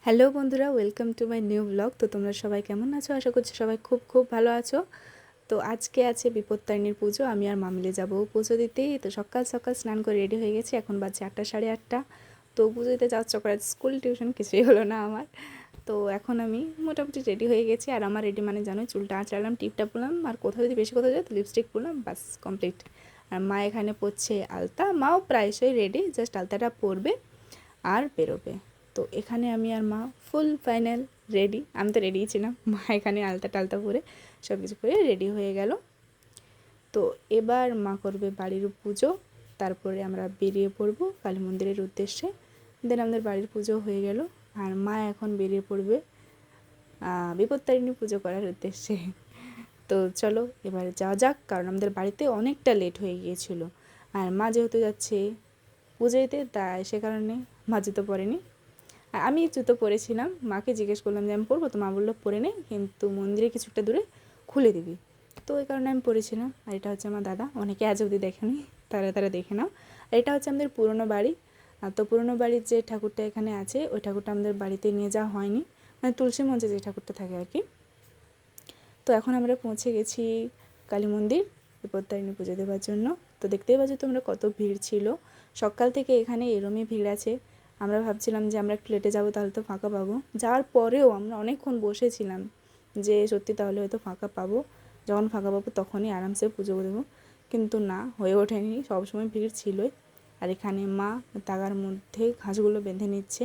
Hello বন্ধুরা, welcome to my new blog. তো তোমরা সবাই কেমন আছো? আশা করছি সবাই খুব খুব ভালো আছো। তো আজকে আছে বিপত্তারিণীর পুজো। আমি আর মা মিলে যাবো পুজো দিতেই। তো সকাল সকাল স্নান করে রেডি হয়ে গেছি। এখন বাজে 8টা, সাড়ে 8টা। তো পুজো দিতে যাওয়ার চক্করে স্কুল টিউশন কিছুই হলো না আমার। তো এখন আমি মোটামুটি রেডি হয়ে গেছি। আর আমার রেডি মানে জানোই, চুলটা আঁচড়ালাম, টিপটা পরলাম, আর কোথাও যদি বেশি কোথাও যায় তো লিপস্টিক পরলাম, বাস কমপ্লিট। আর মা এখানে পরছে আলতা। মাও প্রায়শই রেডি, জাস্ট আলতাটা পরবে আর বেরোবে। তো এখানে আমি আর মা ফুল ফাইনাল রেডি। আমি তো রেডিই ছিলাম, মা এখানে আলতা টালতা পরে সব কিছু করে রেডি হয়ে গেল। তো এবার মা করবে বাড়ির পুজো, তারপরে আমরা বেরিয়ে পড়বো কালী মন্দিরের উদ্দেশ্যে। দেন আমাদের বাড়ির পুজো হয়ে গেল, আর মা এখন বেরিয়ে পড়বে বিপত্তারিণী পুজো করার উদ্দেশ্যে। তো চলো এবার যাওয়া যাক, কারণ আমাদের বাড়িতে অনেকটা লেট হয়ে গিয়েছিল। আর মা যেহেতু যাচ্ছে পুজো দিতে, তাই সে কারণে মা জুতো পরেনি। আমি জুতো পরেছিলাম, মাকে জিজ্ঞেস করলাম যে আমি পরবো, তো মা বললো পরে নে, কিন্তু মন্দিরে কিছুটা দূরে খুলে দিবি। তো ওই কারণে আমি পরেছিলাম। আর এটা হচ্ছে আমার দাদা, অনেকে আজ অবধি দেখেনি, তারা দেখে নাও। আর এটা হচ্ছে আমাদের পুরনো বাড়ি। তো পুরনো বাড়ির যে ঠাকুরটা এখানে আছে, ওই ঠাকুরটা আমাদের বাড়িতে নিয়ে যাওয়া হয়নি, মানে তুলসী মঞ্চে যে ঠাকুরটা থাকে আর কি। তো এখন আমরা পৌঁছে গেছি কালী মন্দির বিপত্তারিণী পুজো দেওয়ার জন্য। তো দেখতেই পাচ্ছ তোমরা কত ভিড় ছিল। সকাল থেকে এখানে এরমই ভিড় আছে। আমরা ভাবছিলাম যে আমরা একটু লেটে যাবো, তাহলে তো ফাঁকা পাবো। যাওয়ার পরেও আমরা অনেকক্ষণ বসেছিলাম যে সত্যি তাহলে হয়তো ফাঁকা পাবো, যখন ফাঁকা পাবো তখনই আরামসে পুজো দেবো। কিন্তু না, হয়ে ওঠেনি, সবসময় ভিড় ছিলই। আর এখানে মা তাগার মধ্যে ঘাসগুলো বেঁধে নিচ্ছে।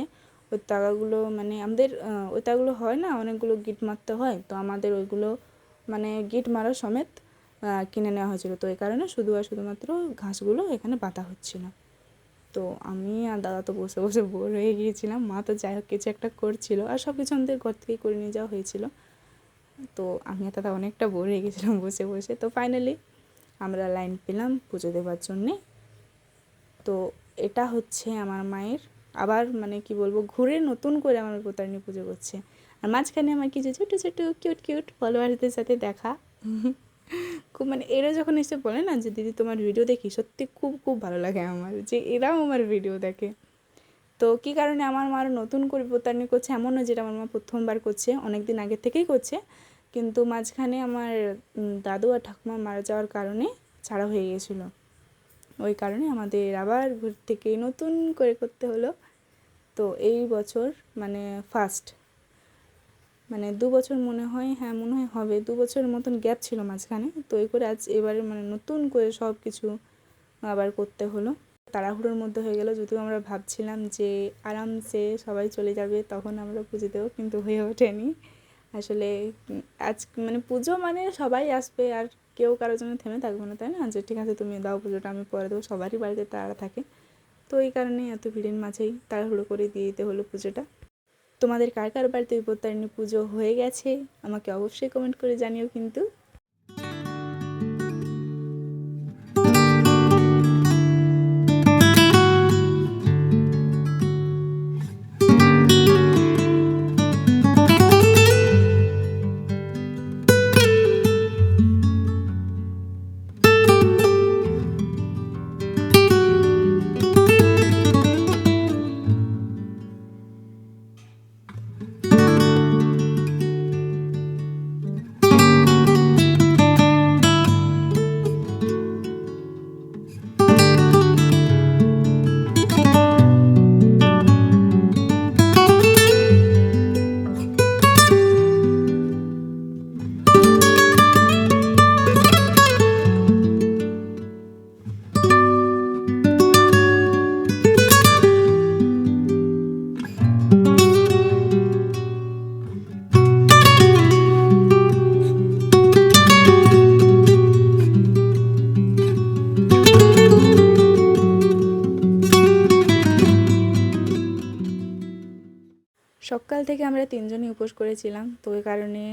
ওই তাগাগুলো মানে আমাদের ওই তাগাগুলো হয় না, অনেকগুলো গিট মারতে হয়, তো আমাদের ওইগুলো মানে গিট মারা সমেত কিনে নেওয়া হয়েছিল। তো এই কারণে শুধুমাত্র ঘাসগুলো এখানে বাঁধা হচ্ছিল। তো আমি আর দাদা তো বসে বসে বোর হয়ে গিয়েছিলাম। মা তো যাই হোক কিছু একটা করছিল, আর সব কিছু আমাদের ঘর থেকেই করে নিয়ে যাওয়া হয়েছিল। তো আমি আর দাদা অনেকটা বোর হয়ে গেছিলাম বসে বসে। তো ফাইনালি আমরা লাইন পেলাম পুজো দেওয়ার জন্যে। তো এটা হচ্ছে আমার মায়ের আবার মানে কি বলবো, ঘুরে নতুন করে আমার বিপত্তারিণী পুজো করছে। আর মাঝখানে আমার কিছু ছোটো ছোটো কিউট কিউট ফলোয়ারদের সাথে দেখা। খুব মানে এরা যখন এসে বলে না যে দিদি তোমার ভিডিও দেখি, সত্যি খুব খুব ভালো লাগে আমার যে এরাও আমার ভিডিও দেখে। তো কী কারণে আমার মা নতুন করে বিপত্তারিণী করছে এমন নয়, যেটা আমার মা প্রথমবার করছে, অনেক দিন আগের থেকেই করছে। কিন্তু মাঝখানে আমার দাদু আর ঠাকুমা মারা যাওয়ার কারণে ছাড়া হয়ে গিয়েছিলো। ওই কারণে আমাদের আবার ঘুর থেকে নতুন করে করতে হলো। তো এই বছর মানে ফার্স্ট, মানে 2 বছর মনে হয়, হ্যাঁ মনে হয় হবে 2 বছরের মতন গ্যাপ ছিল মাঝখানে। তো এই করে আজ এবারে মানে নতুন করে সব কিছু আবার করতে হলো। তাড়াহুড়োর মধ্যে হয়ে গেল, যদিও আমরা ভাবছিলাম যে আরামসে সবাই চলে যাবে তখন আমরা পুজো দেবো, কিন্তু হয়ে ওঠেনি আসলে। আজ মানে পুজো মানে সবাই আসবে, আর কেউ কারোর জন্য থেমে থাকবে না, তাই না? যে ঠিক আছে তুমি দাও পুজোটা, আমি পরে দেবো, সবারই বাড়িতে তাড়া থাকে। তো এই কারণেই এত ভিড়ের মাঝেই তাড়াহুড়ো করে দিয়ে দিতে হলো পুজোটা। তোমাদের কার কার বাড়িতে বিপত্তারিণী পুজো হয়ে গেছে আমাকে অবশ্যই কমেন্ট করে জানিও কিন্তু। সকাল থেকে আমরা 3জনই উপোস করেছিলাম, তো ওই কারণে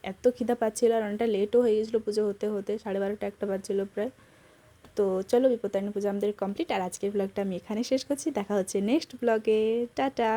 এত খিদা পাচ্ছিল, আর অনেকটা লেটও হয়ে গেছিলো পুজো হতে হতে, 12:30 একটা বাজছিলো প্রায়। তো চলো বিপত্তারিণী পুজো আমাদের কমপ্লিট। আর আজকের ব্লগটা আমি এখানে শেষ করছি, দেখা হচ্ছে নেক্সট ব্লগে, টাটা।